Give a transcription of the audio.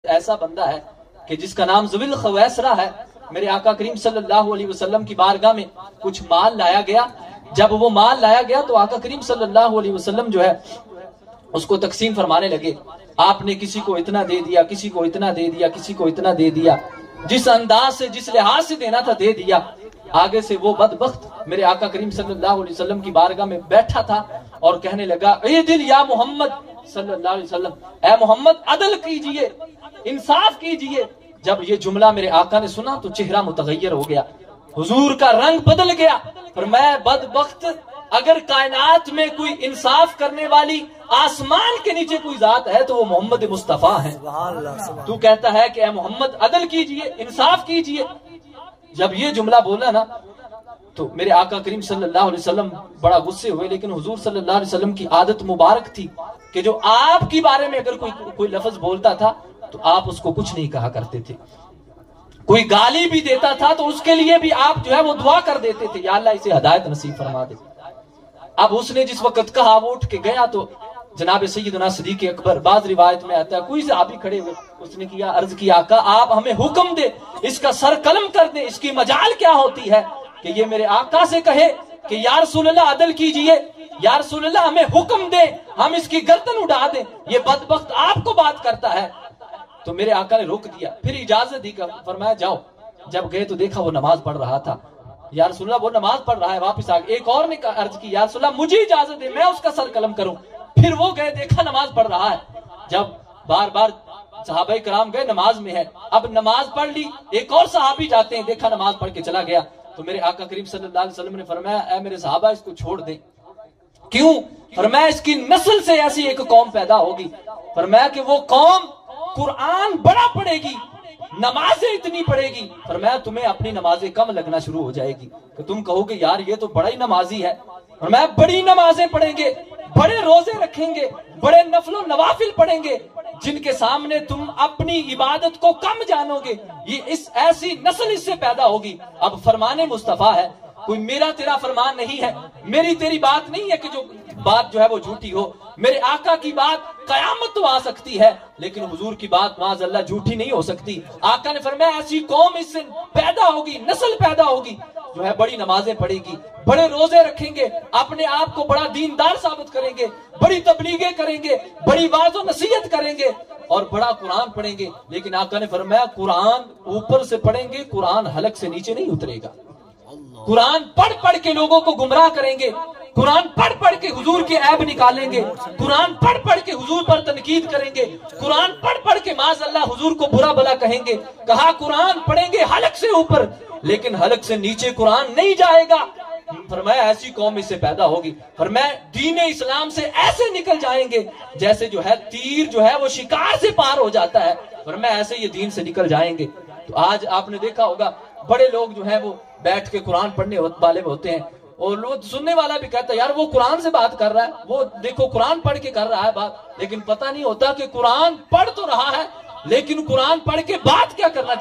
ایسا بندہ ہے کہ جس کا نام ذویل خویسرہ ہے، میرے آقا کریم صلی اللہ علیہ وسلم کی بارگاہ میں کچھ مال لایا گیا۔ جب وہ مال لایا گیا تو آقا کریم صلی اللہ علیہ وسلم جو ہے اس کو تقسیم فرمانے لگے۔ آپ نے کسی کو اتنا دے دیا، کسی کو اتنا دے دیا، کسی کو اتنا دے دیا، جس انداز سے جس لحاظ سے دینا تھا دے دیا۔ آگے سے وہ بدبخت میرے آقا کریم صلی اللہ علیہ وسلم کی بارگاہ میں بیٹھا تھا اور کہنے لگا، اے دل یا محمد صلی اللہ علیہ وسلم، اے محمد عدل کیجئے، انصاف کیجئے۔ جب یہ جملہ میرے آقا نے سنا تو چہرہ متغیر ہو گیا، حضور کا رنگ بدل گیا۔ فرمایا، بدبخت، اگر کائنات میں کوئی انصاف کرنے والی آسمان کے نیچے کوئی ذات ہے تو وہ محمد مصطفیٰ ہے۔ تو کہتا ہے کہ اے محمد عدل کیجئے، انصاف کیجئے۔ جب یہ جملہ بولا نا تو میرے آقا کریم صلی اللہ علیہ وسلم بڑا غصے ہوئے، لیکن حضور صلی اللہ علیہ وسلم کی عادت مبارک تھی کہ جو آپ کی بارے میں اگر کوئی لفظ بولتا تھا تو آپ اس کو کچھ نہیں کہا کرتے تھے۔ کوئی گالی بھی دیتا تھا تو اس کے لیے بھی آپ جو ہے وہ دعا کر دیتے تھے، یا اللہ اسے ہدایت نصیب فرما دے۔ اب اس نے جس وقت کہا، وہ اٹھ کے گیا تو جناب سیدنا صدیق اکبر، بعض روایت میں آتا ہے کوئی صحابی کھڑے ہوئے، اس نے کیا عرض کی، آقا آپ ہمیں حکم دے، اس کا سر قلم کر دیں، اس کی مجال کیا ہوتی ہے کہ یہ میرے آقا سے کہے کہ یا رسول اللہ عدل کیجئے، یا رسول اللہ ہمیں حکم دے، ہم اس کی گردن اڑا دیں، یہ بدبخت آپ کو بات کرتا ہے۔ تو میرے آقا نے روک دیا، پھر اجازت دی، فرمایا جاؤ۔ جب گئے تو دیکھا وہ نماز پڑھ رہا تھا۔ یا رسول اللہ وہ نماز پڑھ رہا ہے، واپس آ گئے۔ ایک اور نے عرض کی، یا رسول اللہ مجھے اجازت دے، میں اس کا سر قلم کروں۔ پھر وہ گئے، دیکھا نماز پڑھ رہا ہے۔ جب بار بار صحابہ کرام گئے، نماز میں ہے، اب نماز پڑھ لی، ایک اور صحابی جاتے ہیں، دیکھا نماز پڑھ کے چلا گیا۔ تو میرے آقا کریم صلی اللہ علیہ وسلم نے فرمایا، اے میرے صحابہ اس کو چھوڑ دیں۔ کیوں؟ فرمایا اس کی نسل سے ایسی ایک قوم پیدا ہوگی، فرمایا کہ وہ قوم قرآن بڑا پڑھے گی، نمازیں اتنی پڑھے گی، فرمایا تمہیں اپنی نمازیں کم لگنا شروع ہو جائے گی کہ تم کہو کہ یار یہ تو بڑا ہی نمازی ہے۔ فرمایا بڑی نمازیں پڑھیں گے، بڑے روزے رکھیں گے، بڑے نفل و نوافل پڑھیں گے، جن کے سامنے تم اپنی عبادت کو کم جانو گے، یہ ایسی نسل اس سے پیدا ہوگی۔ اب فرمان مصطفیٰ ہے، کوئی میرا تیرا فرمان نہیں ہے، میری تیری بات نہیں ہے کہ جو بات جو ہے وہ جھوٹی ہو۔ میرے آقا کی بات قیامت تو آ سکتی ہے لیکن حضور کی بات معاذ اللہ جھوٹی نہیں ہو سکتی۔ آقا نے فرمایا ایسی قوم اس سے پیدا ہوگی، نسل پیدا ہوگی جو ہے بڑی نمازیں پڑھے گی، بڑے روزے رکھیں گے، اپنے آپ کو بڑا دیندار ثابت کریں گے، بڑی تبلیغیں کریں گے، بڑی واعظ و نصیحت کریں گے اور بڑا قرآن پڑھیں گے۔ لیکن آقا نے فرمایا قرآن اوپر سے پڑھیں گے، قرآن حلق سے نیچے نہیں اترے گا۔ قرآن پڑھ پڑھ کے لوگوں کو گمراہ کریں گے، قرآن پڑھ پڑھ کے حضور کے عیب نکالیں گے، قرآن پڑھ پڑھ کے حضور پر تنقید کریں گے، قرآن پڑھ پڑھ کے معاذ اللہ حضور کو برا بلا کہیں گے۔ کہا قرآن پڑھیں گے حلق سے اوپر لیکن حلق سے نیچے قرآن نہیں جائے گا۔ فرمایا ایسی قوم اس سے پیدا ہوگی۔ فرمایا دین اسلام سے ایسے نکل جائیں گے جیسے جو ہے تیر جو ہے وہ شکار سے پار ہو جاتا ہے، فرمایا ایسے یہ دین سے نکل جائیں گے۔ تو آج آپ نے دیکھا ہوگا بڑے لوگ جو ہیں وہ بیٹھ کے قرآن پڑھنے والے ہوتے ہیں اور لوگ سننے والا بھی کہتا ہے یار وہ قرآن سے بات کر رہا ہے، وہ دیکھو قرآن پڑھ کے کر رہا ہے بات، لیکن پتہ نہیں ہوتا کہ قرآن پڑھ تو رہا ہے لیکن قرآن پڑھ کے بات کیا کرنا چاہیے۔